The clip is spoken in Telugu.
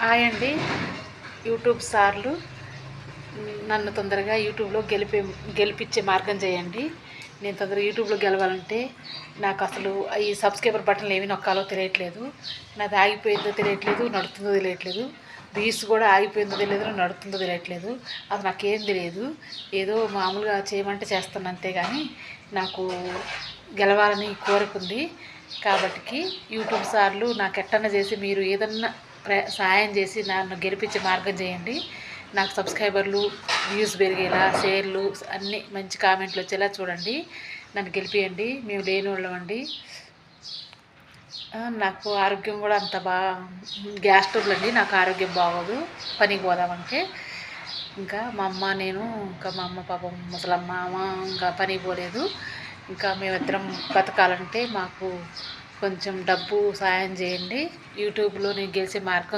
హాయ్ అండి. యూట్యూబ్ సార్లు నన్ను తొందరగా యూట్యూబ్లో గెలిపించే మార్గం చేయండి. నేను తొందరగా యూట్యూబ్లో గెలవాలంటే నాకు అసలు ఈ సబ్స్క్రైబర్ బటన్లు ఏమి నొక్కాలో తెలియట్లేదు. నాది ఆగిపోయిందో తెలియట్లేదు, నడుతుందో తెలియట్లేదు. వ్యూస్ కూడా ఆగిపోయిందో తెలియదు, నడుతుందో తెలియట్లేదు. అది నాకేం తెలియదు. ఏదో మామూలుగా చేయమంటే చేస్తాను అంతేగాని నాకు గెలవాలని కోరుకుంది. కాబట్టి యూట్యూబ్ సార్లు నాకు ఎట్టన్నా చేసి మీరు ఏదన్నా సహాయం చేసి నన్ను గెలిపించే మార్గం చేయండి. నాకు సబ్స్క్రైబర్లు, వ్యూస్ పెరిగేలా, షేర్లు అన్నీ మంచి కామెంట్లు వచ్చేలా చూడండి. నన్ను గెలిపియండి. మేము లేని వాళ్ళమండి. నాకు ఆరోగ్యం కూడా అంత గ్యాస్ ట్రబుల్ అండి. నాకు ఆరోగ్యం బాగోదు పనికి పోదామంటే. ఇంకా మా అమ్మ నేను ఇంకా మా అమ్మ పాపం ముసలమ్మ ఇంకా పనికి పోలేదు. ఇంకా మేమిద్దరం బతకాలంటే మాకు కొంచెం డబ్బు సాయం చేయండి. యూట్యూబ్లో నేను గెలిచే మార్గం